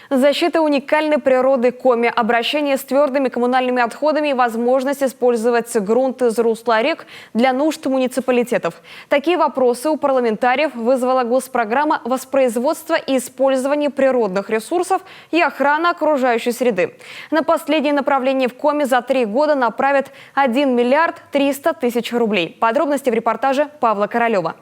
Защита уникальной природы Коми, обращение с твердыми коммунальными отходами и возможность использовать грунт из русла рек для нужд муниципалитетов. Такие вопросы у парламентариев вызвала госпрограмма «Воспроизводство и использование природных ресурсов и охрана окружающей среды». На последнее направление в Коми за 3 года направят 1 миллиард 300 тысяч рублей. Подробности в репортаже Павла Королева.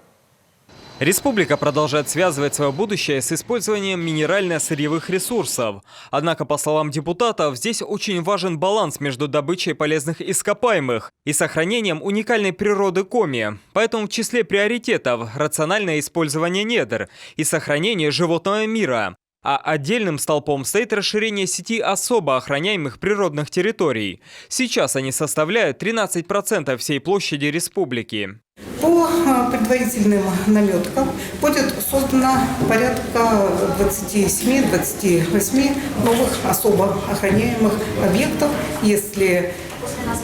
Республика продолжает связывать свое будущее с использованием минерально-сырьевых ресурсов. Однако, по словам депутатов, здесь очень важен баланс между добычей полезных ископаемых и сохранением уникальной природы Коми. Поэтому в числе приоритетов рациональное использование недр и сохранение животного мира. А отдельным столпом стоит расширение сети особо охраняемых природных территорий. Сейчас они составляют 13% всей площади республики. По предварительным наметкам будет создано порядка 27-28 новых особо охраняемых объектов, если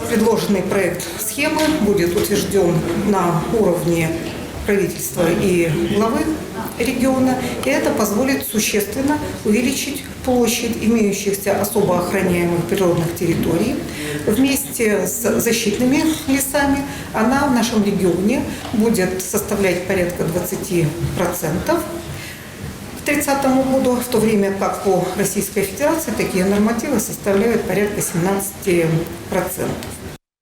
предложенный проект схемы будет утвержден на уровне правительства и главы региона, и это позволит существенно увеличить площадь имеющихся особо охраняемых природных территорий. Вместе с защитными лесами она в нашем регионе будет составлять порядка 20% к 2030 году, в то время как по Российской Федерации такие нормативы составляют порядка 17%.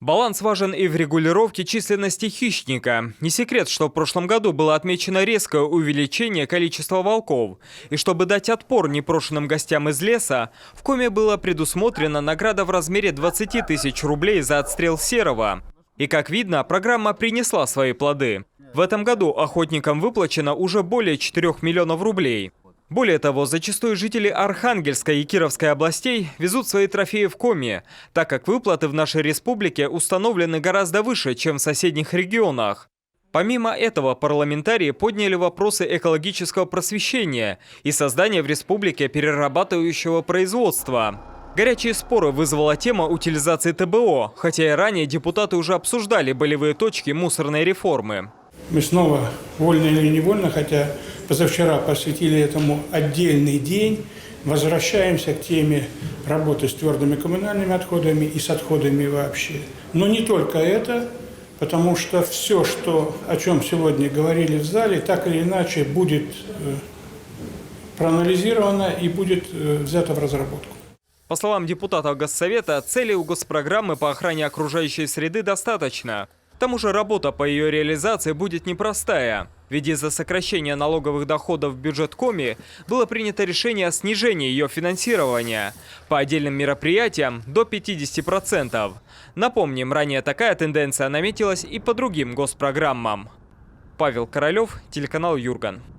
Баланс важен и в регулировке численности хищника. Не секрет, что в прошлом году было отмечено резкое увеличение количества волков. И чтобы дать отпор непрошенным гостям из леса, в Коми была предусмотрена награда в размере 20 тысяч рублей за отстрел серого. И, как видно, программа принесла свои плоды. В этом году охотникам выплачено уже более 4 миллионов рублей. Более того, зачастую жители Архангельской и Кировской областей везут свои трофеи в Коми, так как выплаты в нашей республике установлены гораздо выше, чем в соседних регионах. Помимо этого, парламентарии подняли вопросы экологического просвещения и создания в республике перерабатывающего производства. Горячие споры вызвала тема утилизации ТБО, хотя и ранее депутаты уже обсуждали болевые точки мусорной реформы. Мы снова, вольно или невольно, хотя позавчера посвятили этому отдельный день, возвращаемся к теме работы с твердыми коммунальными отходами и с отходами вообще. Но не только это, потому что все, о чем сегодня говорили в зале, так или иначе будет проанализировано и будет взято в разработку. По словам депутатов Госсовета, целей у госпрограммы по охране окружающей среды достаточно. К тому же работа по ее реализации будет непростая. Ведь из-за сокращения налоговых доходов в бюджет Коми было принято решение о снижении ее финансирования по отдельным мероприятиям до 50%. Напомним, ранее такая тенденция наметилась и по другим госпрограммам. Павел Королев, телеканал Юрган.